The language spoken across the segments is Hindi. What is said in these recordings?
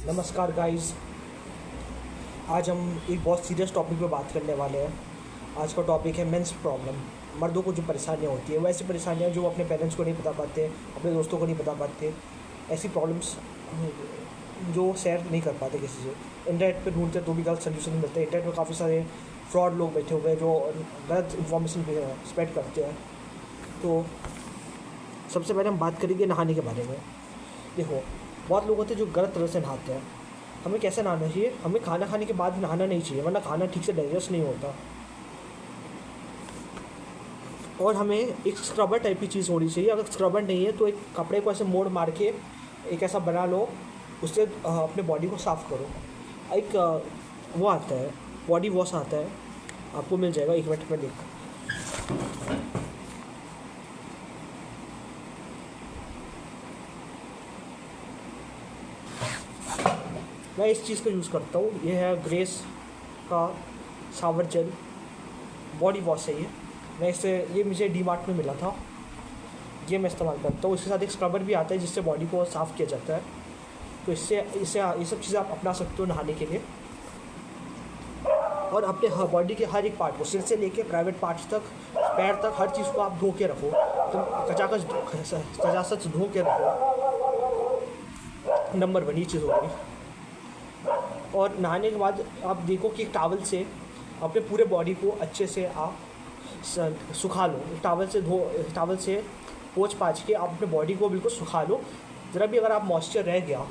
नमस्कार गाइस। आज हम एक बहुत सीरियस टॉपिक पे बात करने वाले हैं। आज का टॉपिक है मेंस प्रॉब्लम। मर्दों को जो परेशानियां होती है, वैसी परेशानियां जो अपने पेरेंट्स को नहीं बता पाते, अपने दोस्तों को नहीं बता पाते, ऐसी प्रॉब्लम्स जो शेयर नहीं कर पाते किसी से। इंटरनेट पे ढूंढते तो भी गलत सोल्यूशन मिलते हैं। इंटरनेट में काफ़ी सारे फ्रॉड लोग बैठे हुए हैं जो गलत इन्फॉर्मेशन स्प्रेड करते हैं। तो सबसे पहले हम बात करेंगे नहाने के बारे में। देखो, बहुत लोग होते हैं जो गलत तरह से नहाते हैं। हमें कैसे नहाना चाहिए? हमें खाना खाने के बाद नहाना नहीं चाहिए, वरना खाना ठीक से डाइजेस्ट नहीं होता। और हमें एक स्क्रबर टाइप की चीज़ होनी चाहिए। अगर स्क्रबर नहीं है तो एक कपड़े को ऐसे मोड़ मार के एक ऐसा बना लो, उससे अपने बॉडी को साफ़ करो। एक वो आता है, बॉडी वॉश आता है, आपको मिल जाएगा। एक मिनट में देख। मैं इस चीज़ का यूज़ करता हूँ। ये है ग्रेस का शावर जेल बॉडी वॉश है ये। ये मुझे डी मार्ट में मिला था। ये मैं इस्तेमाल करता हूँ। इसके साथ एक स्क्रबर भी आता है जिससे बॉडी को साफ़ किया जाता है। तो इससे इससे ये सब चीज़ें आप अपना सकते हो नहाने के लिए। और अपने बॉडी के हर एक पार्ट को, सिर से लेके प्राइवेट पार्ट्स तक, पैर तक, हर चीज़ को आप धो के रखो। तो कचाकच धो के रखो। नंबर 1 ये चीज़ होगी। और नहाने के बाद आप देखो कि एक टावल से अपने पूरे बॉडी को अच्छे से आप सुखा लो। टावल से पोंछ पाछ के आप अपने बॉडी को बिल्कुल सुखा लो। ज़रा भी अगर आप मॉइस्चर रह गया,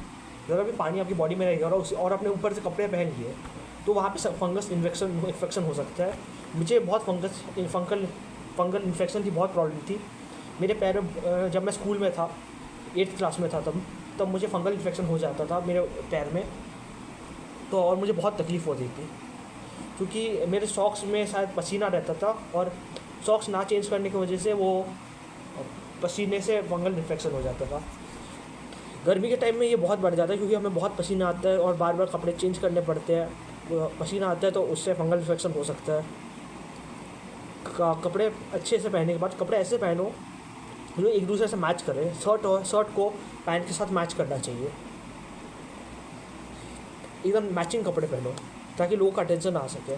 ज़रा भी पानी आपकी बॉडी में रह गया और अपने ऊपर से कपड़े पहन लिए, तो वहाँ पे फंगस इन्फेक्शन हो सकता है। मुझे बहुत फंगल इन्फेक्शन की बहुत प्रॉब्लम थी मेरे पैर में। जब मैं स्कूल में था, 8th क्लास में था, तब मुझे फंगल इन्फेक्शन हो जाता था मेरे पैर में। तो और मुझे बहुत तकलीफ़ होती थी क्योंकि मेरे सॉक्स में शायद पसीना रहता था, और सॉक्स ना चेंज करने की वजह से वो पसीने से फंगल इन्फेक्शन हो जाता था। गर्मी के टाइम में ये बहुत बढ़ जाता है क्योंकि हमें बहुत पसीना आता है और बार बार कपड़े चेंज करने पड़ते हैं। पसीना आता है तो उससे फंगल इन्फेक्शन हो सकता है। कपड़े अच्छे से पहनने के बाद कपड़े ऐसे पहनो जो एक दूसरे से मैच करें। शर्ट को पैंट के साथ मैच करना चाहिए। एकदम मैचिंग कपड़े पहनो ताकि लोगों का अटेंशन आ सके।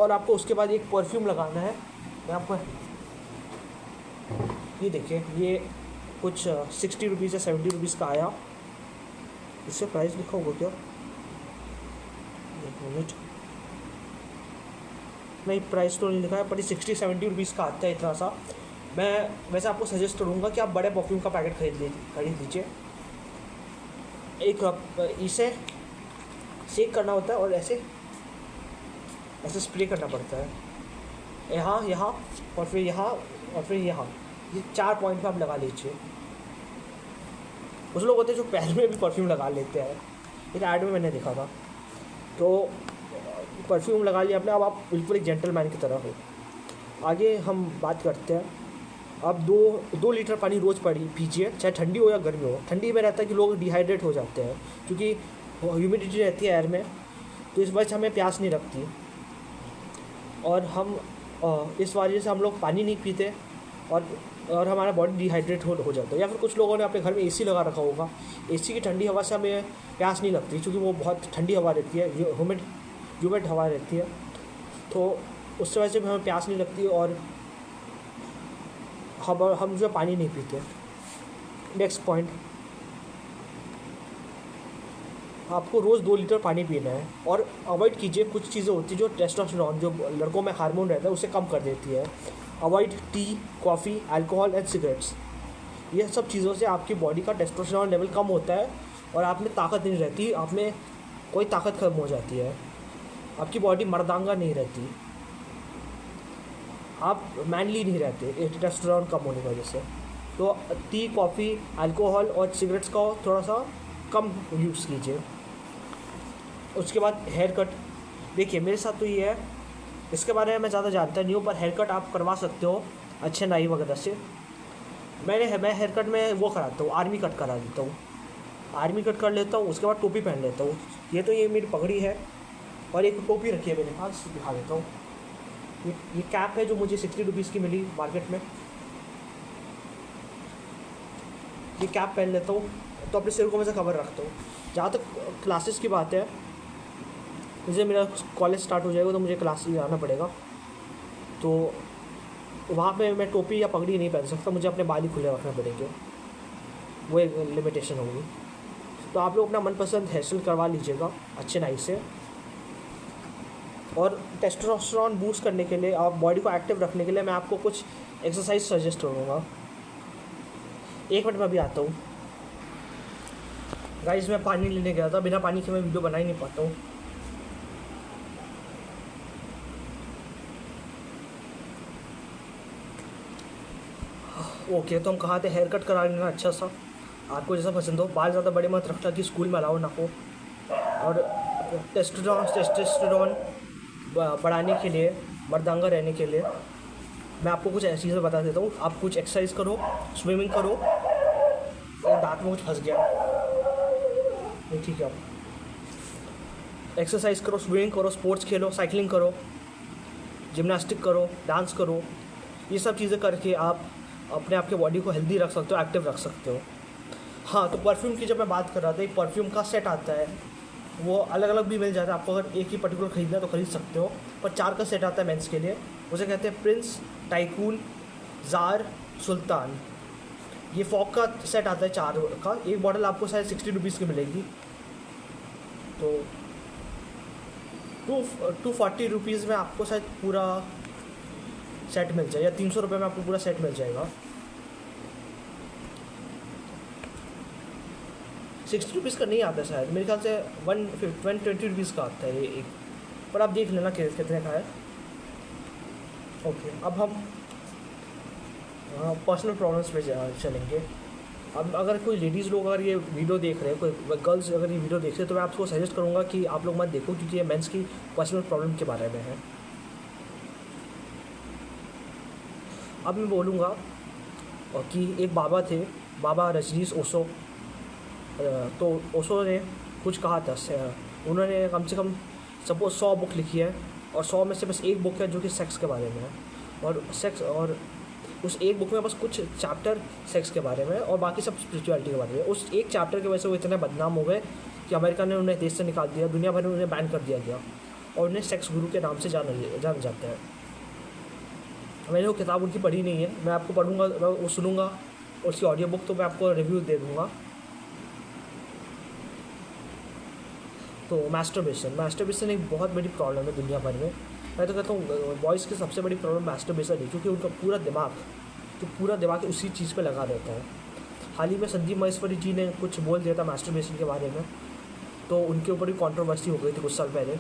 और आपको उसके बाद एक परफ्यूम लगाना है। मैं आपको ये देखिए, ये कुछ 60 रुपीज़ या 70 रुपीज़ का आया। इससे प्राइस लिखा होगा क्या? एक मिनट, नहीं प्राइस तो नहीं लिखा है, पर ये 60-70 रुपीज़ का आता है इतना सा। मैं वैसे आपको सजेस्ट करूँगा कि आप बड़े परफ्यूम का पैकेट खरीद लीजिए। इसे शेक करना होता है और ऐसे स्प्रे करना पड़ता है। यहाँ और फिर यहाँ और फिर यहाँ, ये 4 पॉइंट पे आप लगा लीजिए। कुछ लोग होते हैं जो पैर में भी परफ्यूम लगा लेते हैं, एक ऐड में मैंने देखा था। तो परफ्यूम लगा लिया आपने, अब आप बिल्कुल एक जेंटलमैन की तरह हो। आगे हम बात करते हैं। आप 2 लीटर पानी रोज़ पीजिए, चाहे ठंडी हो या गर्मी हो। ठंडी में रहता है कि लोग डिहाइड्रेट हो जाते हैं क्योंकि ह्यूमिडिटी रहती है एयर में, तो इस वजह से हमें प्यास नहीं लगती। और हम इस वजह से हम लोग पानी नहीं पीते और हमारा बॉडी डिहाइड्रेट हो जाता है। या फिर कुछ लोगों ने अपने घर में एसी लगा रखा होगा। एसी की ठंडी हवा से हमें प्यास नहीं लगती क्योंकि वो बहुत ठंडी हवा रहती है, ह्यूमिड हवा रहती है, तो उससे वजह से भी हमें प्यास नहीं लगती और हम जो पानी नहीं पीते। नेक्स्ट पॉइंट, आपको रोज़ 2 लीटर पानी पीना है। और अवॉइड कीजिए कुछ चीज़ें होती हैं जो टेस्टोस्टेरोन, जो लड़कों में हार्मोन रहता है, उसे कम कर देती है। Avoid T, coffee, alcohol and cigarettes. ये सब चीज़ों से आपकी बॉडी का टेस्टोस्टेरोन लेवल कम होता है और आप में ताकत नहीं रहती, आप में कोई ताकत कम हो जाती है, आपकी बॉडी मर्दांगा नहीं रहती, आप मैनली नहीं रहते टेस्टोस्टेरोन कम होने की वजह से। तो टी, कॉफ़ी, अल्कोहल और सिगरेट्स का थोड़ा सा कम यूज़ कीजिए। उसके बाद हेयर कट। देखिए, मेरे साथ तो ये है, इसके बारे में मैं ज़्यादा जानता नहीं हूँ, पर हेयर कट आप करवा सकते हो अच्छे नाई वगैरह से। मैं हेयर कट में वो कराता हूँ, आर्मी कट करा देता हूँ। आर्मी कट कर लेता हूँ, उसके बाद टोपी पहन लेता हूँ। ये मेरी पगड़ी है और एक टोपी रखी है मेरे पास, दिखा देता हूँ। ये कैप है जो मुझे 60 रुपीज़ की मिली मार्केट में। ये कैप पहन लेता हूँ, तो अपने सिर को मैं से कवर रखता हूँ। जहाँ तक क्लासेस की बात है, जैसे मेरा कॉलेज स्टार्ट हो जाएगा तो मुझे क्लासेस जाना पड़ेगा, तो वहाँ पे मैं टोपी या पगड़ी नहीं पहन सकता, मुझे अपने बाल ही खुले रखने पड़ेंगे, वो एक लिमिटेशन होगी। तो आप लोग अपना मनपसंद हेयर स्टाइल करवा लीजिएगा अच्छे नाइस से। और टेस्टोस्टेरोन बूस्ट करने के लिए, आप बॉडी को एक्टिव रखने के लिए मैं आपको कुछ एक्सरसाइज सजेस्ट करूँगा। एक मिनट में अभी आता हूँ गाइस, मैं पानी लेने गया था, बिना पानी के मैं वीडियो बना ही नहीं पाता हूँ। ओके, तो हम कहाँ थे? हेयर कट करा लेना अच्छा सा, आपको जैसा पसंद हो। बाल ज़्यादा बड़े मत रखना कि स्कूल में अलाउ ना हो। और टेस्टोस्टेरोन बढ़ाने के लिए, मर्दांगा रहने के लिए मैं आपको कुछ ऐसी चीज़ें बता देता हूँ। आप कुछ एक्सरसाइज करो, स्विमिंग करो। और दांत में कुछ फंस गया, ठीक है। एक्सरसाइज करो, स्विमिंग करो, स्पोर्ट्स खेलो, साइकिलिंग करो, जिम्नास्टिक करो, डांस करो। ये सब चीज़ें करके आप अपने आप के बॉडी को हेल्दी रख सकते हो, एक्टिव रख सकते हो। हाँ, तो परफ्यूम की जब मैं बात कर रहा था, एक परफ्यूम का सेट आता है, वो अलग अलग भी मिल जाता है आपको। अगर एक ही पर्टिकुलर खरीदना है तो खरीद सकते हो, पर 4 का सेट आता है मेंस के लिए। उसे कहते हैं प्रिंस, टाइकून, जार, सुल्तान। ये फॉग का सेट आता है 4 का। एक बॉटल आपको शायद 60 रुपीज़ की मिलेगी, तो 240 रुपीज़ में आपको शायद पूरा सेट मिल जाए, या 300 रुपये में आपको पूरा सेट मिल जाएगा। 60 रुपीज़ का नहीं आता शायद, मेरे ख्याल से 120 रुपीज़ का आता है ये एक, पर आप देख लेना कितने का है। ओके, अब हम पर्सनल प्रॉब्लम्स पे चलेंगे। अब अगर कोई लेडीज़ लोग अगर ये वीडियो देख रहे हैं, कोई गर्ल्स अगर ये वीडियो देख रहे हैं, तो मैं आपको सजेस्ट करूँगा कि आप लोग मत देखो, क्योंकि ये मेंस की पर्सनल प्रॉब्लम के बारे में है। अब मैं बोलूँगा कि एक बाबा थे, बाबा रजनीश ओशो। तो ओशो ने कुछ कहा था, उन्होंने कम से कम सपोज 100 बुक लिखी है, और 100 में से बस एक बुक है जो कि सेक्स के बारे में है। और उस एक बुक में बस कुछ चैप्टर सेक्स के बारे में, और बाकी सब स्पिरिचुअलिटी के बारे में। उस एक चैप्टर की वजह से वो इतने बदनाम हो गए कि अमेरिका ने उन्हें देश से निकाल दिया, दुनिया भर में उन्हें बैन कर दिया गया, और उन्हें सेक्स गुरु के नाम से जाना जाता है। मैंने वो किताब उनकी पढ़ी नहीं है, मैं आपको पढ़ूंगा, मैं वो सुनूंगा उसकी ऑडियो बुक, तो मैं आपको रिव्यू दे दूँगा। तो मास्टरबेशन एक बहुत बड़ी प्रॉब्लम है दुनिया भर में। मैं तो कहता हूँ बॉयज़ की सबसे बड़ी प्रॉब्लम मास्टरबेशन है, क्योंकि उनका पूरा दिमाग उसी चीज़ पे लगा रहता है। हाल ही में संदीप महेश्वरी जी ने कुछ बोल दिया था मास्टरबेशन के बारे में, तो उनके ऊपर भी कंट्रोवर्सी हो गई थी कुछ साल पहले।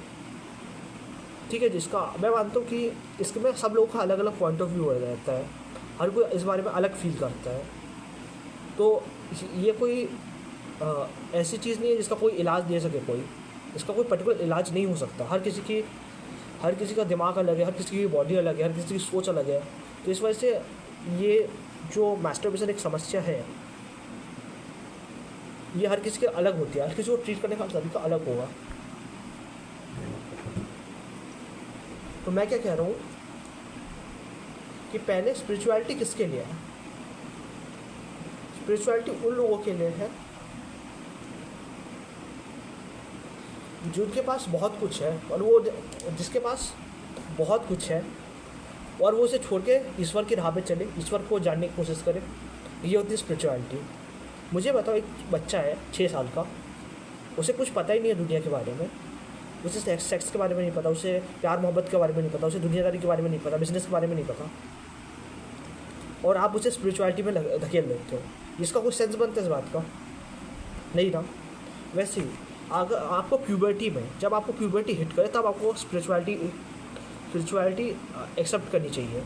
ठीक है, जिसका मैं मानता हूँ कि इसके में सब लोगों का अलग अलग पॉइंट ऑफ व्यू रहता है, हर कोई इस बारे में अलग फील करता है। तो ये कोई ऐसी चीज़ नहीं है जिसका कोई इलाज दे सके कोई, इसका कोई पर्टिकुलर इलाज नहीं हो सकता। हर किसी का दिमाग अलग है, हर किसी की बॉडी अलग है, हर किसी की सोच अलग है। तो इस वजह से ये जो मास्टरबेशन एक समस्या है, ये हर किसी के अलग होती है, हर किसी को ट्रीट करने का तरीका अलग होगा। तो मैं क्या कह रहा हूँ कि पहले स्पिरिचुअलिटी किसके लिए है? स्पिरिचुअलिटी उन लोगों के लिए है जिनके पास बहुत कुछ है, और वो जिसके पास बहुत कुछ है और वो उसे छोड़ के ईश्वर की राह पे चले, ईश्वर को जानने की कोशिश करे। ये होती है स्पिरिचुअलिटी। मुझे बताओ, एक बच्चा है 6 साल का, उसे कुछ पता ही नहीं है दुनिया के बारे में, उसे सेक्स के बारे में नहीं पता, उसे प्यार मोहब्बत के बारे में नहीं पता, उसे दुनियादारी के बारे में नहीं पता, बिजनेस के बारे में नहीं पता, और आप उसे स्पिरिचुअलिटी में धकेल देते हो। इसका कुछ सेंस बनता है इस बात का? नहीं ना। वैसे ही अगर आपको प्यूबर्टी में, जब आपको प्यूबर्टी हिट करे, तब आपको स्पिरिचुअलिटी एक्सेप्ट करनी चाहिए,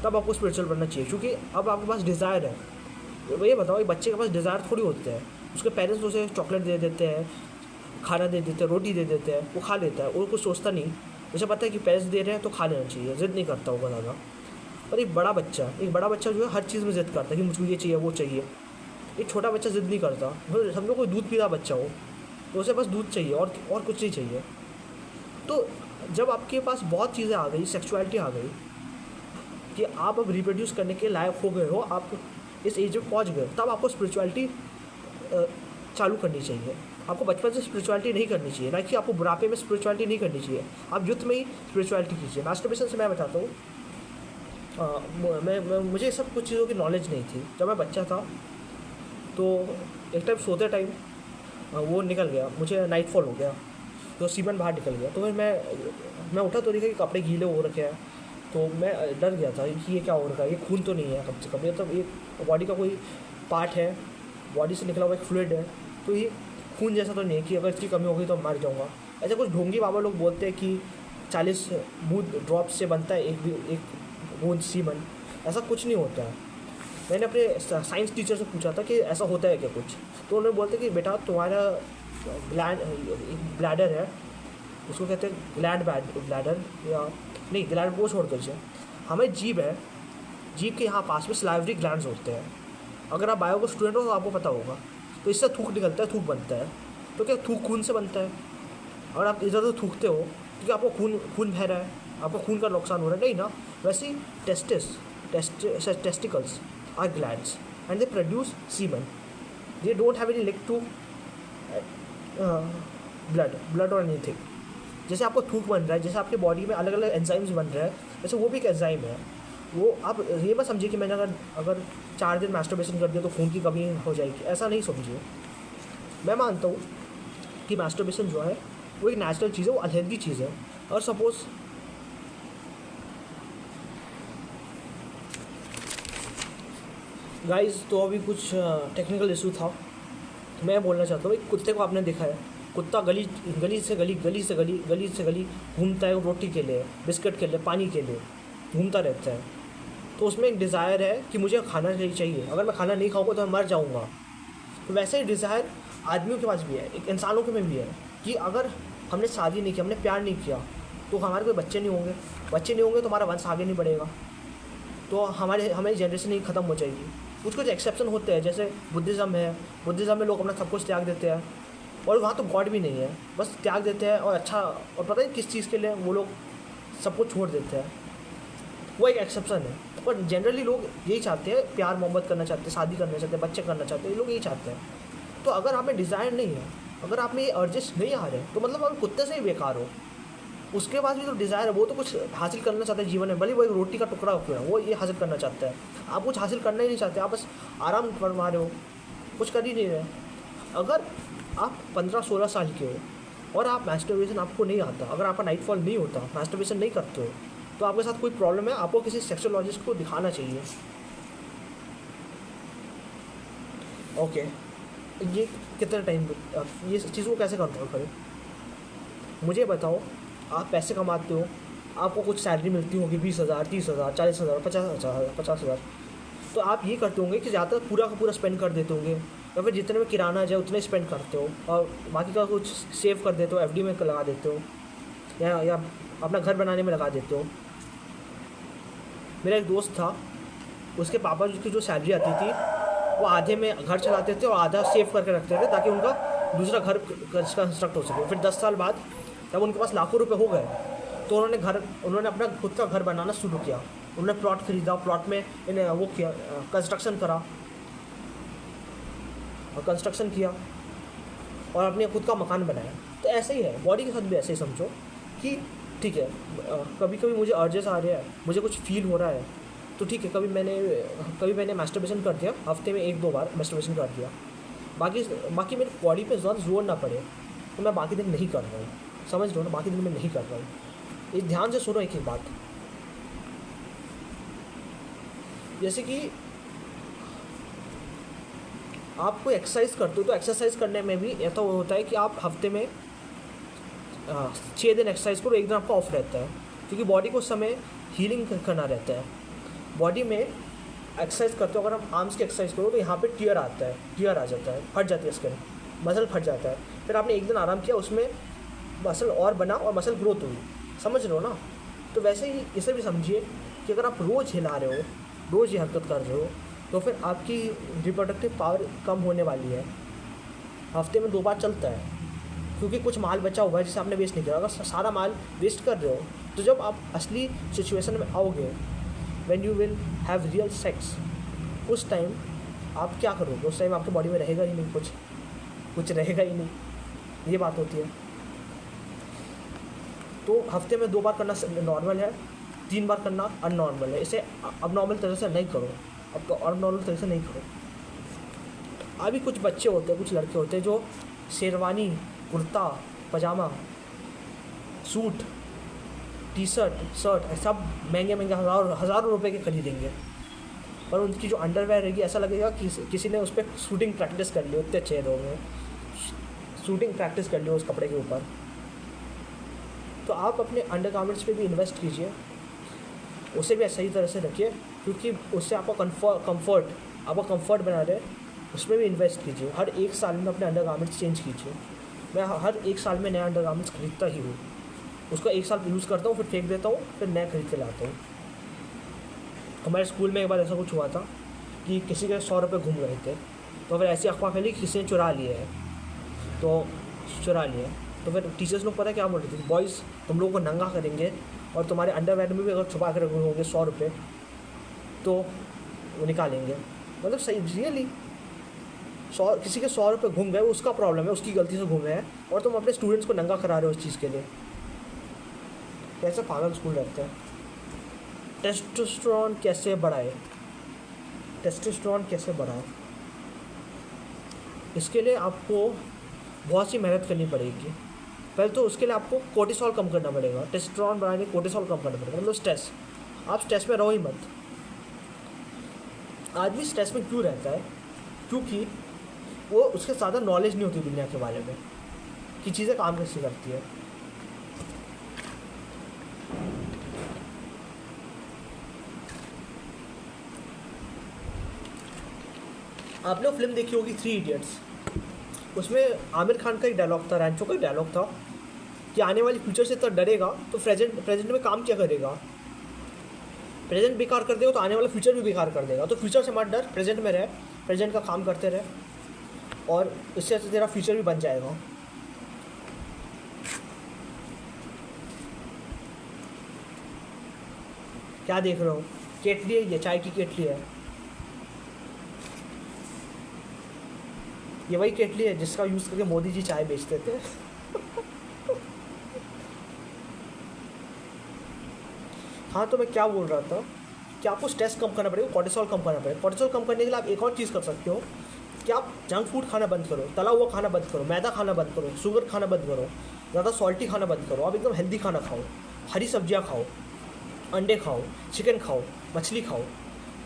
तब आपको स्पिरिचुअल बनना चाहिए, क्योंकि अब आपके पास डिज़ायर है। ये बताओ, एक बच्चे के पास डिज़ायर थोड़ी होते हैं, उसके पेरेंट्स उसे चॉकलेट दे देते हैं, खाना दे देते हैं, रोटी दे देते हैं, वो खा लेता है, वो कुछ सोचता नहीं। उसे पता है कि पेरेंट्स दे रहे हैं तो खा लेना चाहिए, ज़िद नहीं करता होगा ज़्यादा। और एक बड़ा बच्चा जो है हर चीज़ में ज़िद करता है कि मुझको ये चाहिए, वो चाहिए। एक छोटा बच्चा ज़िद नहीं करता। समझो कोई दूध पीता बच्चा हो, तो उसे बस दूध चाहिए और कुछ नहीं चाहिए। तो जब आपके पास बहुत चीज़ें आ गई, सेक्सुअलिटी आ गई कि आप अब रिप्रोड्यूस करने के लायक हो गए हो, आप इस एज में पहुँच गए, तब आपको स्पिरिचुअलिटी चालू करनी चाहिए। आपको बचपन से स्पिरिचुअलिटी नहीं करनी चाहिए, ना कि आपको बुढ़ापे में स्पिरिचुअलिटी नहीं करनी चाहिए। आप यूथ में ही स्पिरिचुअलिटी कीजिए। मास्टरबेशन से मैं बताता हूँ, मुझे सब कुछ चीज़ों की नॉलेज नहीं थी। जब मैं बच्चा था तो एक टाइम सोते टाइम वो निकल गया, मुझे नाइट फॉल हो गया, तो सीमन बाहर निकल गया। तो फिर मैं उठा तो देखा कि कपड़े गीले हो रखे हैं, तो मैं डर गया था कि ये क्या हो रखा है, ये खून तो नहीं है कम से कम, ये तो ये बॉडी का कोई पार्ट है, बॉडी से निकला हुआ एक फ्लूइड है, तो ये खून जैसा तो नहीं है कि अगर इसकी कमी होगी तो मर जाऊँगा। ऐसे कुछ ढोंगी बाबा लोग बोलते हैं कि 40 बूंद ड्रॉप से बनता है एक बूंद सीमन। ऐसा कुछ नहीं होता है। मैंने अपने साइंस टीचर से पूछा था कि ऐसा होता है क्या कुछ, तो उन्होंने बोलते कि बेटा तुम्हारा ब्लैडर है, उसको कहते हैं ब्लैडर या नहीं, ग्लैंड वो छोड़ दीजिए, हमें जीभ है, जीभ के यहाँ पास में सलाइवरी ग्लैंड्स होते हैं। अगर आप बायो का स्टूडेंट हो तो आपको पता होगा। तो इससे थूक निकलता है, थूक बनता है। तो क्या थूक खून से बनता है? अगर आप इधर उधर थूकते हो तो क्या आपको खून बह रहा है, आपको खून का नुकसान हो रहा है? नहीं ना। वैसे ही testicles are glands and they produce semen. They don't have any link to blood और एनीथिंग। जैसे आपको थूक बन रहा है, जैसे आपके बॉडी में अलग अलग एंजाइम्स बन रहे हैं, वैसे वो भी एक एंजाइम है। वो आप ये मत समझिए कि मैंने अगर 4 दिन मास्टरबेशन कर दिया तो खून की कमी हो जाएगी, ऐसा नहीं समझिए। मैं मानता हूँ कि मास्टरबेशन जो है वो एक नेचुरल चीज़ है, वो अनहेल्दी चीज़ है। और सपोज गाइस, तो अभी कुछ टेक्निकल इशू था। मैं बोलना चाहता हूँ, एक कुत्ते को आपने देखा है, कुत्ता गली से गली घूमता है, रोटी के लिए, बिस्किट के लिए, पानी के लिए घूमता रहता है। तो उसमें एक डिज़ायर है कि मुझे खाना चाहिए, अगर मैं खाना नहीं खाऊंगा तो मैं मर जाऊंगा। तो वैसे ही डिज़ायर आदमियों के पास भी है, एक इंसानों के में भी है कि अगर हमने शादी नहीं की, हमने प्यार नहीं किया, तो हमारे कोई बच्चे नहीं होंगे तो हमारा वंश आगे नहीं बढ़ेगा, तो हमारी जनरेशन ही ख़त्म हो जाएगी। कुछ एक्सेप्शन होते हैं, जैसे बुद्धिज़्म में लोग अपना सब कुछ त्याग देते हैं, और वहाँ तो गॉड भी नहीं है, बस त्याग देते हैं और पता नहीं किस चीज़ के लिए वो लोग सब कुछ छोड़ देते हैं। वो एक एक्सेप्शन है, पर जनरली लोग यही चाहते हैं, प्यार मोहब्बत करना चाहते हैं, शादी करना चाहते हैं, बच्चे करना चाहते हैं, ये लोग यही चाहते हैं। तो अगर आप में डिज़ायर नहीं है, अगर आप में ये अर्जेस नहीं आ रहे, तो मतलब आप कुत्ते से ही बेकार हो। उसके बाद भी जो डिज़ायर है वो तो कुछ हासिल करना चाहता है जीवन में, भले वो एक रोटी का टुकड़ा क्यों है, वो ये हासिल करना चाहता है। आप कुछ हासिल करना ही नहीं चाहते, आप बस आराम फरमा रहे हो, कुछ कर ही नहीं रहे। अगर आप 15-16 साल के हो और आप मास्टरबेशन आपको नहीं आता, अगर आपका नाइट फॉल नहीं होता, मास्टरबेशन नहीं करते हो, तो आपके साथ कोई प्रॉब्लम है, आपको किसी सेक्सोलॉजिस्ट को दिखाना चाहिए। ओके, ये कितना टाइम, ये चीज़ को कैसे कंट्रोल करें? मुझे बताओ, आप पैसे कमाते हो, आपको कुछ सैलरी मिलती होगी 20,000, 30,000, 40,000, 50,000, तो आप ये करते होंगे कि ज़्यादातर पूरा का पूरा स्पेंड कर देते होंगे, या फिर जितने में किराना जाए उतने स्पेंड करते हो, और बाकी का कुछ सेव कर देते हो, एफडी में लगा देते हो, या अपना घर बनाने में लगा देते हो। मेरा एक दोस्त था, उसके पापा की जो सैलरी आती थी वो आधे में घर चलाते थे और आधा सेव करके रखते थे, ताकि उनका दूसरा घर कंस्ट्रक्ट हो सके। फिर 10 साल बाद जब उनके पास लाखों रुपए हो गए, तो उन्होंने अपना खुद का घर बनाना शुरू किया। उन्होंने प्लॉट खरीदा, प्लॉट में वो किया, कंस्ट्रक्शन किया और अपने खुद का मकान बनाया। तो ऐसे ही है, बॉडी के साथ भी ऐसे ही समझो कि ठीक है, कभी कभी मुझे अर्जेस आ रहे हैं, मुझे कुछ फील हो रहा है, तो ठीक है, कभी मैंने मास्टरबेशन कर दिया, हफ्ते में 1-2 बार मास्टरबेशन कर दिया, बाकी मेरी बॉडी पे ज़्यादा जोर ना पड़े तो मैं बाकी दिन नहीं कर रहा हूँ। समझ रहे हो ना, बाकी दिन मैं नहीं कर रहा हूँ। ये ध्यान से सुनो एक एक बात। जैसे कि आप कोई एक्सरसाइज करते हो, तो एक्सरसाइज करने में भी ऐसा होता है कि आप हफ्ते में 6 दिन एक्सरसाइज करो, 1 दिन आपका ऑफ रहता है, क्योंकि बॉडी को उस समय हीलिंग करना रहता है। बॉडी में एक्सरसाइज करते हो, अगर हम आर्म्स की एक्सरसाइज करो तो यहाँ पे टियर आ जाता है, फट जाती है स्किन, मसल फट जाता है। फिर आपने 1 दिन आराम किया, उसमें मसल और बना और मसल ग्रोथ हुई। समझ रहे हो ना? तो वैसे ही इसे भी समझिए कि अगर आप रोज़ हिला रहे हो, रोज़ ये हरकत कर रहे हो, तो फिर आपकी रिप्रोडक्टिव पावर कम होने वाली है। हफ्ते में 2 बार चलता है, क्योंकि कुछ माल बचा हुआ है जिसे आपने वेस्ट नहीं किया। अगर सारा माल वेस्ट कर रहे हो, तो जब आप असली सिचुएशन में आओगे, when you will have real sex, उस टाइम आप क्या करोगे उस टाइम? आपके बॉडी में रहेगा ही नहीं, कुछ रहेगा ही नहीं, ये बात होती है। तो हफ्ते में 2 बार करना नॉर्मल है, 3 बार करना अननॉर्मल है। इसे अब नॉर्मल तरह से नहीं करो, अब नॉर्मल तरह से नहीं करो। अभी कुछ बच्चे होते हैं, कुछ लड़के होते हैं जो शेरवानी, कुर्ता पजामा, सूट, टी शर्ट, शर्ट सब महंगे महंगे हज़ारों रुपए के खरीदेंगे, पर उनकी जो अंडरवेयर रहेगी ऐसा लगेगा कि किसी ने उस पर शूटिंग प्रैक्टिस कर ली, उतने अच्छे होंगे, शूटिंग प्रैक्टिस कर ली उस कपड़े के ऊपर। तो आप अपने अंडरगारमेंट्स पे भी इन्वेस्ट कीजिए, उसे भी सही तरह से रखिए, क्योंकि उससे आपका कंफर्ट बना रहे, उसमें भी इन्वेस्ट कीजिए। हर 1 साल में अपने अंडरगारमेंट्स चेंज कीजिए। मैं हर 1 साल में नया अंडरगारमेंट्स खरीदता ही हूँ, उसको 1 साल यूज़ करता हूँ, फिर फेंक देता हूँ, फिर नया खरीद के लाता हूँ। हमारे स्कूल में एक बार ऐसा कुछ हुआ था कि किसी के 100 रुपये घूम गए थे, तो फिर ऐसी अफवाह फैली कि किसी ने चुरा लिए हैं, तो फिर टीचर्स लोग पता क्या बोल रहे थे, बॉयज़ तुम लोगों को नंगा करेंगे और तुम्हारे अंडरवेयर में भी अगर छुपा कर होंगे 100 रुपये तो वो निकालेंगे। मतलब सही रियली किसी के 100 रुपये घूम गए, उसका प्रॉब्लम है, उसकी गलती से घूमे हैं, और तुम अपने स्टूडेंट्स को नंगा करा रहे हो उस चीज़ के लिए। कैसे पागल स्कूल रहते हैं। टेस्टोस्टेरोन कैसे बढ़ाए, इसके लिए आपको बहुत सी मेहनत करनी पड़ेगी। पहले तो उसके लिए आपको कोर्टिसोल कम करना पड़ेगा। टेस्टोस्टेरोन बढ़ाने के कोर्टिसोल कम करना पड़ेगा, मतलब स्ट्रेस। आप स्ट्रेस में रहो ही मत। आदमी स्ट्रेस में क्यों रहता है? क्योंकि वो उसके ज़्यादा नॉलेज नहीं होती दुनिया के बारे में कि चीज़ें काम कैसे करती है। आपने वो फिल्म देखी होगी 3 इडियट्स। उसमें आमिर खान का एक डायलॉग था, रैंचो का एक डायलॉग था कि आने वाली फ्यूचर से इतना डरेगा तो प्रेजेंट में काम क्या करेगा? प्रेजेंट बेकार कर देगा तो आने वाला फ्यूचर भी बेकार कर देगा। तो फ्यूचर से मत डर, प्रेजेंट में रह, प्रेजेंट का काम करते रहे, और इससे तेरा फ्यूचर भी बन जाएगा। क्या देख रहे हो? केटली है, ये चाय की केटली है। ये वही केटली है जिसका यूज़ करके मोदी जी चाय बेचते थे। हाँ, तो मैं क्या बोल रहा था कि आपको स्ट्रेस कम करना पड़ेगा, कोर्टिसोल कम करना पड़ेगा। कोर्टिसोल कम करने के लिए आप एक और चीज़ कर सकते हो कि आप जंक फूड खाना बंद करो, तला हुआ खाना बंद करो, मैदा खाना बंद करो, शुगर खाना बंद करो, ज़्यादा सॉल्टी खाना बंद करो। आप एकदम हेल्दी खाना खाओ, हरी सब्जियाँ खाओ, अंडे खाओ, चिकन खाओ, मछली खाओ।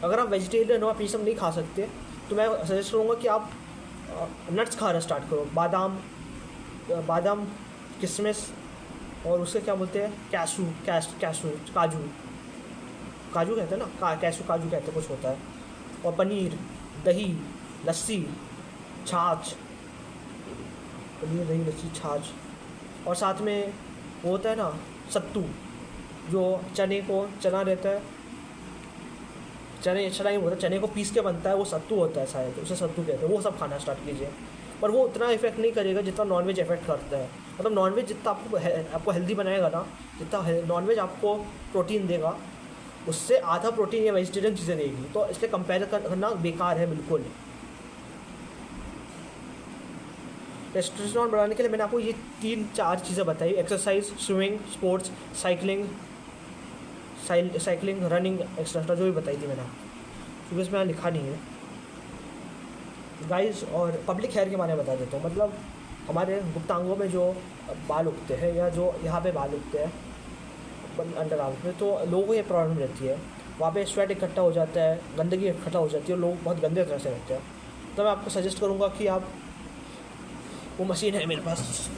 अगर आप वेजिटेरियन हो, आप ये सब नहीं खा सकते, तो मैं सजेस्ट करूँगा कि आप नट्स खाना स्टार्ट करो। बादाम, किशमिश, और उससे क्या बोलते हैं, काजू कहते हैं ना, काजू कहते हैं, कुछ होता है। और पनीर, दही, लस्सी, छाछ, पनीर, दही, लस्सी, छाछ, और साथ में वो होता है ना सत्तू, जो चना रहता है, चना ही होता है, चने को पीस के बनता है, वो सत्तू होता है शायद, उसे सत्तू कहते हैं। वो सब खाना स्टार्ट कीजिए, पर वो उतना इफेक्ट नहीं करेगा जितना नॉनवेज इफेक्ट करता है। मतलब नॉनवेज जितना आपको हेल्दी बनाएगा ना, जितना नॉनवेज आपको प्रोटीन देगा, उससे आधा प्रोटीन या वेजिटेरियन चीज़ें देगी। तो इसलिए कंपेयर करना बेकार है बिल्कुल। टेस्टोस्टेरोन बढ़ाने के लिए मैंने आपको ये 3-4 चीज़ें बताई: exercise, swimming, sports, cycling, running, etcetera, जो भी बताई थी मैंने, क्योंकि इसमें लिखा नहीं है गाइस। और पब्लिक हेयर के बारे में बता देता हूँ। मतलब हमारे गुप्तांगों में जो बाल उगते हैं, या जो यहाँ पे बाल उगते हैं अंडर आर्म्स में, तो लोगों को ये प्रॉब्लम रहती है। वहाँ पे स्वेट इकट्ठा हो जाता है, गंदगी इकट्ठा हो जाती है, और लोग बहुत गंदे तरह से रहते हैं। तो मैं आपको सजेस्ट करूँगा कि आप, वो मशीन है मेरे पास,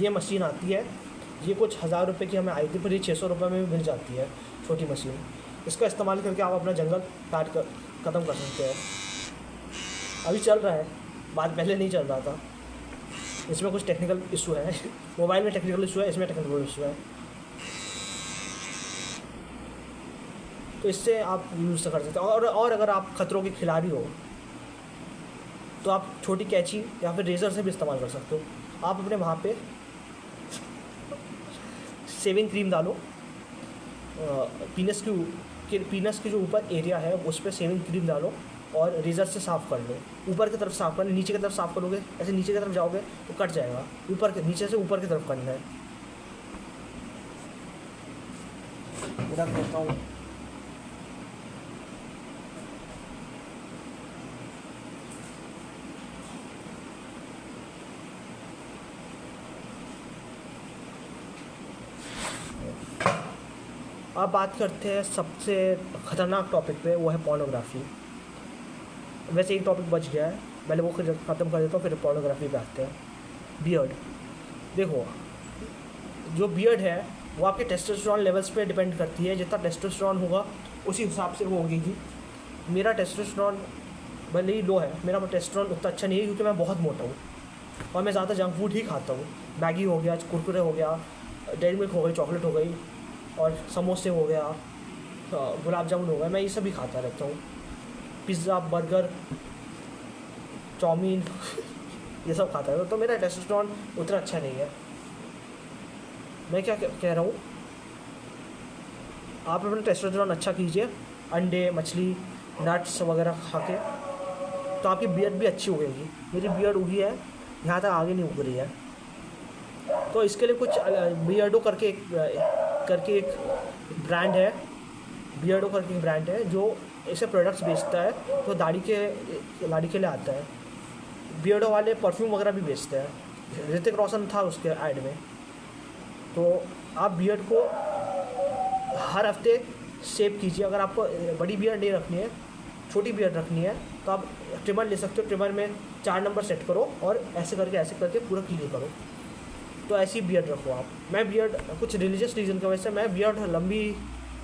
ये मशीन आती है, ये कुछ 1000 रुपये की हमें आई थी, पर ये 600 रुपये में भी मिल जाती है, छोटी मशीन। इसका इस्तेमाल करके आप अपना जंगल काट कर ख़त्म कर सकते हैं। अभी चल रहा है, बाद पहले नहीं चल रहा था। इसमें कुछ टेक्निकल इशू है, मोबाइल में टेक्निकल इशू है, इसमें टेक्निकल इशू है। तो इससे आप यूज़ कर सकते हैं। और अगर आप खतरों के खिलाड़ी हो तो आप छोटी कैंची या फिर रेज़र से भी इस्तेमाल कर सकते हो। आप अपने वहाँ पे सेविंग क्रीम डालो, पीनस की जो ऊपर एरिया है उस पर सेविंग क्रीम डालो और रेज़र से साफ़ कर लो। ऊपर की तरफ साफ़ करना, नीचे की तरफ साफ़ करोगे, ऐसे नीचे की तरफ जाओगे तो कट जाएगा। नीचे से ऊपर की तरफ करना है। रख देता हूँ। अब बात करते हैं सबसे ख़तरनाक टॉपिक पे, वो है पोर्नोग्राफी। वैसे एक टॉपिक बच गया है, पहले वो ख़त्म कर देता हूँ, फिर पोर्नोग्राफी पे आते हैं। बियर्ड, देखो जो बियर्ड है वो आपके टेस्टोस्टेरोन लेवल्स पे डिपेंड करती है। जितना टेस्टोस्टेरोन होगा उसी हिसाब से वो होगी। मेरा टेस्टोस्टेरोन भले ही लो है, मेरा टेस्टोस्टेरोन उतना अच्छा नहीं है क्योंकि मैं बहुत मोटा हूँ और मैं ज़्यादा जंक फूड ही खाता हूँ। मैगी हो गया, कुरकुरे हो गया, डेयरी मिल्क हो गई, चॉकलेट हो गई और समोसे हो गया, गुलाब जामुन हो गया, मैं ये सब भी खाता रहता हूँ। पिज़्ज़ा, बर्गर, चाउमीन ये सब खाता है। तो मेरा टेस्टोस्टेरोन उतना अच्छा नहीं है। मैं क्या कह रहा हूँ, आप अपना टेस्टोस्टेरोन अच्छा कीजिए, अंडे, मछली, नट्स वगैरह खा के, तो आपकी बियर्ड भी अच्छी उगेगी। मेरी बियर्ड उगी है, यहाँ तक आगे नहीं उग रही है। तो इसके लिए कुछ बियर्डो करके एक ब्रांड है, बियर्डो करके एक ब्रांड है जो ऐसे प्रोडक्ट्स बेचता है, तो दाढ़ी के लिए आता है। बियर्डो वाले परफ्यूम वगैरह भी बेचते हैं। ऋतिक रोशन था उसके ऐड में। तो आप बियर्ड को हर हफ्ते शेप कीजिए। अगर आपको बड़ी बियर्ड नहीं रखनी है, छोटी बियर्ड रखनी है, तो आप ट्रिमर ले सकते हो। ट्रिमर में 4 नंबर सेट करो और ऐसे करके पूरा क्लीन करो। तो ऐसी बियर्ड रखो आप। मैं बियर्ड कुछ रिलीजियस रीज़न की वजह से, मैं बियर्ड लंबी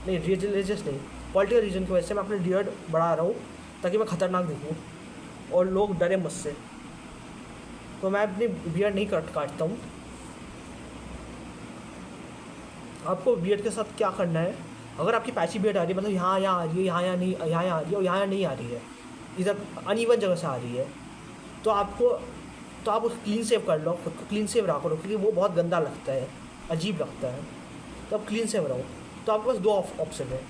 नहीं, रिलीजियस नहीं, पॉलिटिकल रीज़न की वजह से मैं अपनी बियर्ड बढ़ा रहा हूँ ताकि मैं ख़तरनाक दिखूँ और लोग डरे मुझसे। तो मैं अपनी बियर्ड नहीं काटता हूँ। आपको बियर्ड के साथ क्या करना है, अगर आपकी पैची बियर्ड आ रही है, मतलब यहाँ आ रही है, यहाँ नहीं आ रही है और यहाँ नहीं आ रही है, इधर अनइवन जगह से आ रही है, तो आप उसको क्लीन सेव कर लो। खुद को क्लीन सेव रखो, क्योंकि वो बहुत गंदा लगता है, अजीब लगता है। तो आप क्लीन सेव रहो। तो आपके पास 2 ऑप्शन है,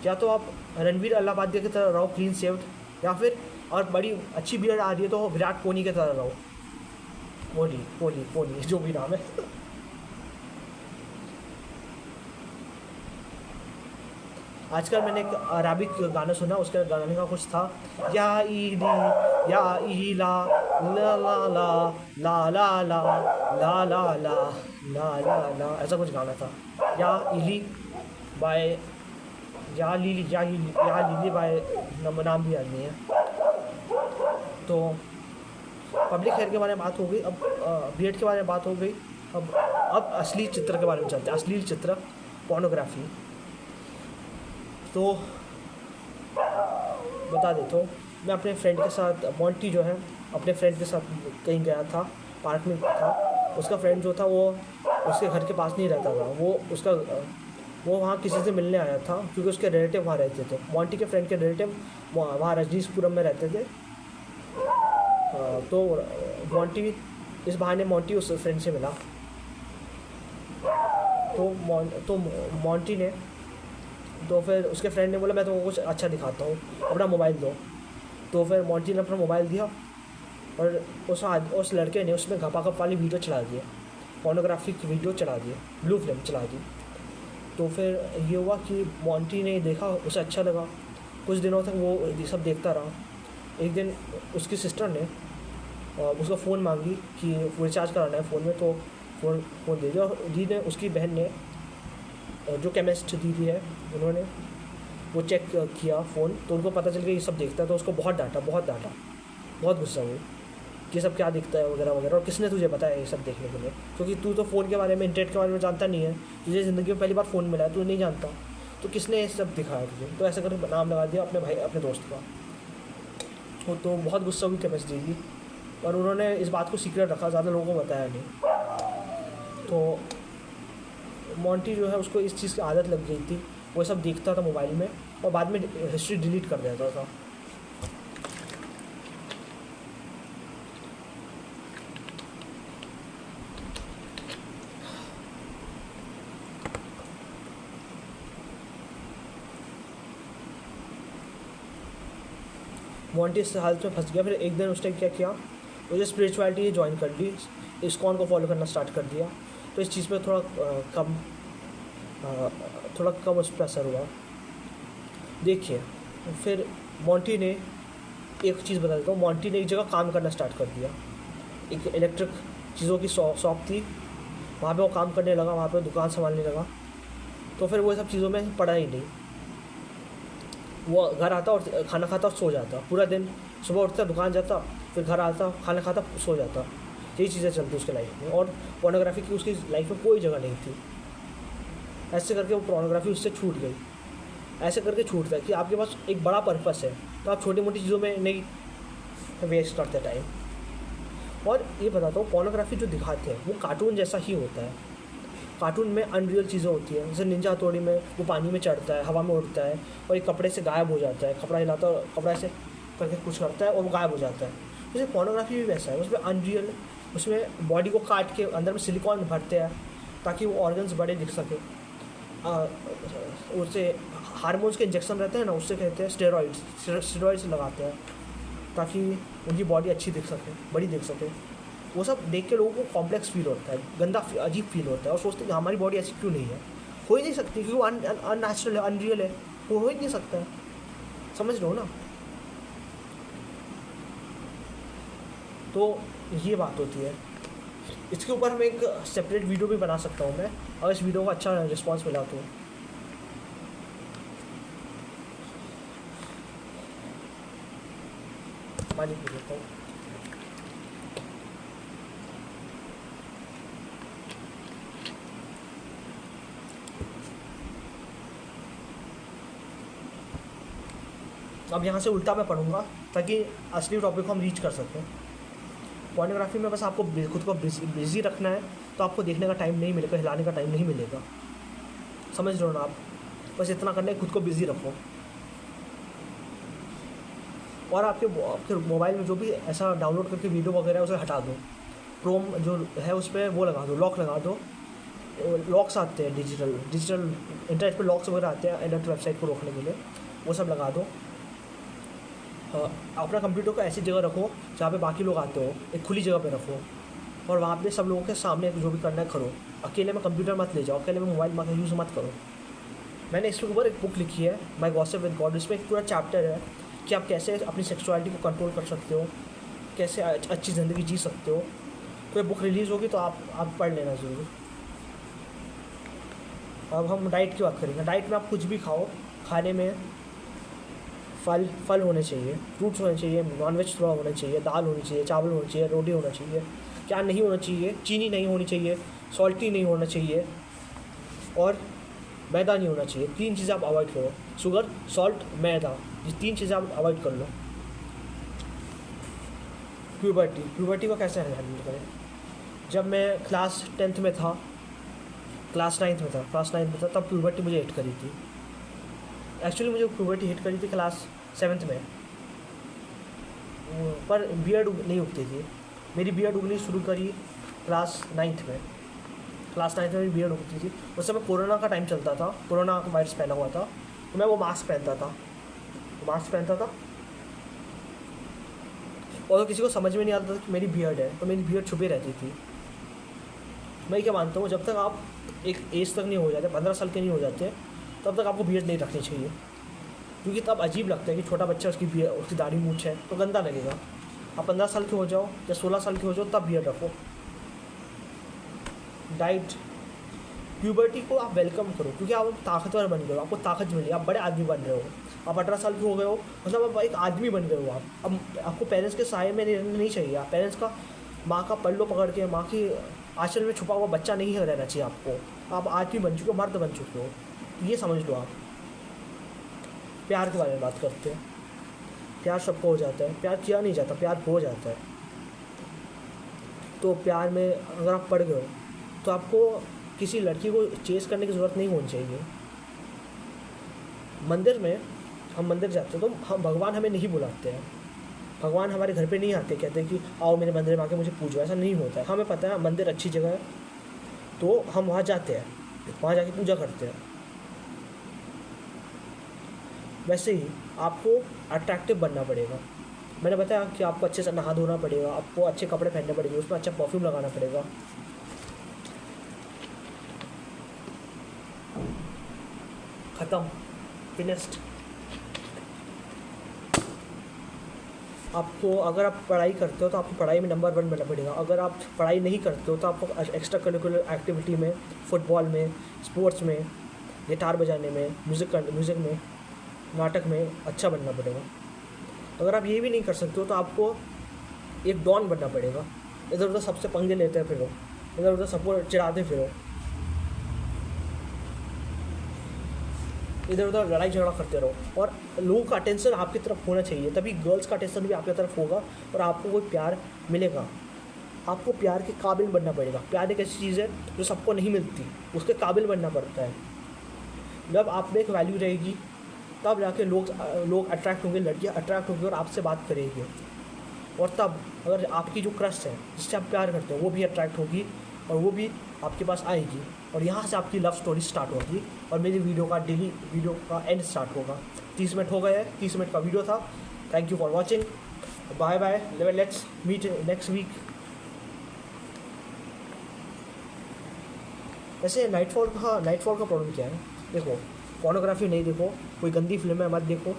या तो आप रणवीर अल्लाहाबादी की तरह रहो क्लीन सेव्ड, या फिर और बड़ी अच्छी बियर्ड आ रही है तो विराट कोहली की तरह रहो। कोहली जो भी नाम है। आजकल मैंने एक अराबिक गाना सुना, उसके गाने का कुछ था, या ईली या ईला ला ला ला ला ला ला ला ला ला ला ला ला, ऐसा कुछ गाना था। या ईली बाय या लीली बाय नाम भी याद नहीं है। तो पब्लिक हेयर के बारे में बात हो गई, अब बियर्ड के बारे में बात हो गई। अब असली चित्र के बारे में चलते हैं। अश्लील चित्र, पोर्नोग्राफी। तो बता देता हूँ, मैं अपने फ्रेंड के साथ, मोंटी जो है, अपने फ्रेंड के साथ कहीं गया था, पार्क में था। उसका फ्रेंड जो था वो उसके घर के पास नहीं रहता था, वो वहाँ किसी से मिलने आया था क्योंकि उसके रिलेटिव वहाँ रहते थे। मोंटी के फ्रेंड के रिलेटिव वहाँ रजनीशपुरम में रहते थे। तो इस बहाने मोंटी उस फ्रेंड से मिला। तो मोंटी ने, तो फिर उसके फ्रेंड ने बोला मैं तुमको कुछ अच्छा दिखाता हूँ, अपना मोबाइल दो। तो फिर मोंटी ने अपना मोबाइल दिया और उस लड़के ने उसमें घपाघप वाली वीडियो चला दी, पोर्नोग्राफिक वीडियो चला दी, ब्लू फिल्म चला दी। तो फिर ये हुआ कि मोंटी ने देखा, उसे अच्छा लगा, कुछ दिनों तक वो ये सब देखता रहा। एक दिन उसकी सिस्टर ने उसका फ़ोन मांगी कि वो रिचार्ज कराना है फ़ोन में, तो फ़ोन दे दिया। दी ने, उसकी बहन ने, जो केमिस्ट दीदी है, उन्होंने वो चेक किया फ़ोन, तो उनको पता चल गया ये सब देखता है। तो उसको बहुत डांटा, बहुत गुस्सा हुई कि सब क्या दिखता है वगैरह वगैरह, और किसने तुझे बताया ये सब देखने के लिए, क्योंकि तू तो फ़ोन के बारे में, इंटरनेट के बारे में जानता नहीं है, तुझे ज़िंदगी में पहली बार फ़ोन मिला है, तू नहीं जानता, तो किसने ये सब दिखाया तुझे। तो ऐसा करके नाम लगा दिया अपने दोस्त का। तो बहुत गुस्सा हुई केमिस्ट दीदी, और उन्होंने इस बात को सीक्रेट रखा, ज़्यादा लोगों को बताया नहीं। तो मोंटी जो है, उसको इस चीज़ की आदत लग गई थी, वो सब देखता था मोबाइल में और बाद में हिस्ट्री डिलीट कर देता था। मोंटी इस हालत में फंस गया। फिर एक दिन उसने क्या किया, मुझे स्पिरिचुअलिटी ज्वाइन कर ली, इस्कॉन को फॉलो करना स्टार्ट कर दिया। तो इस चीज़ पे थोड़ा कम उस पर असर हुआ। देखिए फिर मोंटी ने, एक चीज़ बता देता हूँ, मोंटी ने एक जगह काम करना स्टार्ट कर दिया। एक इलेक्ट्रिक चीज़ों की शॉप थी, वहाँ पे वो काम करने लगा, वहाँ पे दुकान संभालने लगा। तो फिर वो सब चीज़ों में पड़ा ही नहीं। वो घर आता और खाना खाता और सो जाता पूरा दिन। सुबह उठता, दुकान जाता, फिर घर आता, खाना खाता, सो जाता। यही चीज़ें चलती उसके लाइफ में। और पोर्नोग्राफी की उसकी लाइफ में कोई जगह नहीं थी। ऐसे करके वो पोर्नोग्राफी उससे छूट गई। ऐसे करके छूटता है कि आपके पास एक बड़ा पर्पस है, तो आप छोटी मोटी चीज़ों में नहीं वेस्ट करते टाइम। और ये बताता हूँ, पोर्नोग्राफी जो दिखाते हैं वो कार्टून जैसा ही होता है। कार्टून में अनरियल चीज़ें होती हैं, जैसे निंजा हथौड़ी में वो पानी में चढ़ता है, हवा में उड़ता है और एक कपड़े से गायब हो जाता है, कपड़ा हिलाता है और कपड़ा ऐसे करके कुछ करता है और वो गायब हो जाता है। जैसे पोर्नोग्राफी भी वैसा है, उसमें अनरियल, उसमें बॉडी को काट के अंदर में सिलिकॉन भरते हैं ताकि वो ऑर्गन्स बड़े दिख सके। उससे हार्मोन्स के इंजेक्शन रहते हैं ना, उससे कहते हैं स्टेरॉइड्स लगाते हैं ताकि उनकी बॉडी अच्छी दिख सके, बड़ी दिख सके। वो सब देख के लोगों को कॉम्प्लेक्स फील होता है, गंदा अजीब फील होता है और सोचते हैं कि हमारी बॉडी ऐसी क्यों नहीं है। हो ही नहीं सकती क्योंकि वो अननेचुरल है, अनरियल है, वो हो ही नहीं सकता है। समझ रहे हो ना? तो ये बात होती है। इसके ऊपर हम एक सेपरेट वीडियो भी बना सकता हूँ मैं, और इस वीडियो को अच्छा रिस्पॉन्स मिला तो। पानी पी लेता हूँ। अब यहाँ से उल्टा मैं पढ़ूंगा ताकि असली टॉपिक को हम रीच कर सकें। पोर्नोग्राफी में बस आपको खुद को बिजी रखना है, तो आपको देखने का टाइम नहीं मिलेगा, हिलाने का टाइम नहीं मिलेगा। समझ रहे हो ना आप? बस इतना करना है, खुद को बिजी रखो। और आपके मोबाइल में जो भी ऐसा डाउनलोड करके वीडियो वगैरह है उसे हटा दो। क्रोम जो है उस पर वो लगा दो, लॉक लगा दो। लॉक्स आते हैं डिजिटल इंटरनेट पे लॉक्स वगैरह आते हैं इंटरनेट वेबसाइट को रोकने के लिए, वो सब लगा दो। अपना कंप्यूटर को ऐसी जगह रखो जहाँ पे बाकी लोग आते हो, एक खुली जगह पे रखो और वहाँ पे सब लोगों के सामने जो भी करना है करो। अकेले में कंप्यूटर मत ले जाओ, अकेले में मोबाइल मत यूज़ मत करो। मैंने इसके ऊपर एक बुक लिखी है, माय गॉसिप विद गॉड। इसमें एक पूरा चैप्टर है कि आप कैसे अपनी सेक्सुअलिटी को कंट्रोल कर सकते हो, कैसे अच्छी ज़िंदगी जी सकते हो। तो ये बुक रिलीज़ होगी तो आप पढ़ लेना ज़रूर। अब हम डाइट की बात करेंगे। डाइट में आप कुछ भी खाओ, खाने में फल होने चाहिए, फ्रूट्स होने चाहिए, नॉनवेज थोड़ा होना चाहिए, दाल होनी चाहिए, चावल होना चाहिए, रोटी होना चाहिए। क्या नहीं होना चाहिए? चीनी नहीं होनी चाहिए, सॉल्टी नहीं होना चाहिए और मैदा नहीं होना चाहिए। 3 चीज़ें आप अवॉइड करो, शुगर, सॉल्ट, मैदा, ये 3 चीज़ें आप अवॉइड कर लो। प्यूबर्टी को कैसे हैंडल करें? जब मैं क्लास 10th में था, क्लास 9th में था, तब प्यूबर्टी मुझे हिट करी थी। एक्चुअली मुझे प्यूबर्टी हिट करी थी क्लास 7th में, पर बियर्ड नहीं उगती थी। मेरी बियर्ड उगनी शुरू करी क्लास 9th में। क्लास 9th में मेरी बियर्ड उगती थी। उस समय कोरोना का टाइम चलता था, कोरोना वायरस फैला हुआ था, तो मैं वो मास्क पहनता था और तो किसी को समझ में नहीं आता था कि मेरी बियर्ड है, तो मेरी बियर्ड छुपी रहती थी। मैं क्या मानता हूँ, जब तक आप एक एज तक नहीं हो जाते, 15 साल के नहीं हो जाते, तब तक आपको बियर्ड नहीं रखनी चाहिए, क्योंकि तब अजीब लगता है कि छोटा बच्चा उसकी दाढ़ी मूंछ है तो गंदा लगेगा। आप 15 साल के हो जाओ या 16 साल के हो जाओ तब बियर्ड रखो। डाइट, प्यूबर्टी को आप वेलकम करो क्योंकि आप ताकतवर बन गए हो, आपको ताकत मिली, आप बड़े आदमी बन रहे हो। आप 18 साल के हो गए हो, मतलब आप एक आदमी बन गए हो। आप अब आपको पेरेंट्स के साए में नहीं चाहिए। आप पेरेंट्स का, माँ का पल्लो पकड़ के, माँ की आंचल में छुपा हुआ बच्चा नहीं रहना चाहिए आपको। आप आदमी बन चुके हो, मर्द बन चुके हो, ये समझ लो आप। प्यार के बारे में बात करते हैं। प्यार सबको हो जाता है, प्यार किया नहीं जाता, प्यार हो जाता है। तो प्यार में अगर आप पड़ गए हो तो आपको किसी लड़की को चेस करने की ज़रूरत नहीं होनी चाहिए। मंदिर में हम मंदिर जाते हैं तो हम, भगवान हमें नहीं बुलाते हैं। भगवान हमारे घर पे नहीं आते, कहते हैं कि आओ मेरे मंदिर में आके मुझे पूजो। ऐसा नहीं होता है। हमें पता है मंदिर अच्छी जगह है तो हम वहाँ जाते हैं, वहाँ जाके पूजा करते हैं। वैसे ही आपको अट्रैक्टिव बनना पड़ेगा। मैंने बताया कि आपको अच्छे से नहा धोना पड़ेगा, आपको अच्छे कपड़े पहनने पड़ेंगे, उसमें अच्छा परफ्यूम लगाना पड़ेगा। ख़त्म, फिनिश्ड। आपको अगर आप पढ़ाई करते हो तो आपको पढ़ाई में नंबर 1 बनना पड़ेगा। अगर आप पढ़ाई नहीं करते हो तो आपको एक्स्ट्रा करिकुलर एक्टिविटी में, फुटबॉल में, स्पोर्ट्स में, गिटार बजाने में, म्यूज़िक में, नाटक में अच्छा बनना पड़ेगा। अगर आप ये भी नहीं कर सकते हो तो आपको एक डॉन बनना पड़ेगा। इधर उधर सबसे पंगे लेते फिरो, इधर उधर सबको चिढ़ाते फिरो, इधर उधर लड़ाई झगड़ा करते रहो, और लोगों का अटेंशन आपकी तरफ होना चाहिए, तभी गर्ल्स का अटेंशन भी आपकी तरफ होगा और आपको कोई प्यार मिलेगा। आपको प्यार के काबिल बनना पड़ेगा। प्यार एक ऐसी चीज़ है जो सबको नहीं मिलती, उसके काबिल बनना पड़ता है। जब आप में एक वैल्यू रहेगी तब जाके लोग अट्रैक्ट होंगे, लड़कियाँ अट्रैक्ट होंगी और आपसे बात करेंगी। और तब अगर आपकी जो क्रश है, जिससे आप प्यार करते हो, वो भी अट्रैक्ट होगी और वो भी आपके पास आएगी, और यहाँ से आपकी लव स्टोरी स्टार्ट होगी और मेरी वीडियो का एंड स्टार्ट होगा। 30 मिनट हो गए हैं, 30 मिनट का वीडियो था। Thank you for watching, bye bye, let's meet next week. वैसे नाइटफॉल का प्रॉब्लम क्या है? देखो, पोर्नोग्राफी नहीं देखो, कोई गंदी फिल्में मत देखो,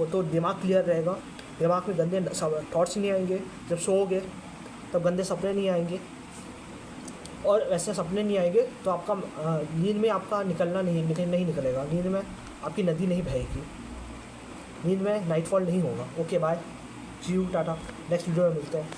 तो दिमाग क्लियर रहेगा, दिमाग में गंदे थॉट्स नहीं आएंगे। जब सोओगे तब गंदे सपने नहीं आएंगे, और वैसे सपने नहीं आएंगे तो आपका नींद में आपका निकलना नहीं निकलेगा, नींद में आपकी नदी नहीं बहेगी, नींद में नाइटफॉल नहीं होगा। Okay bye, see you, tata, next video में मिलते हैं।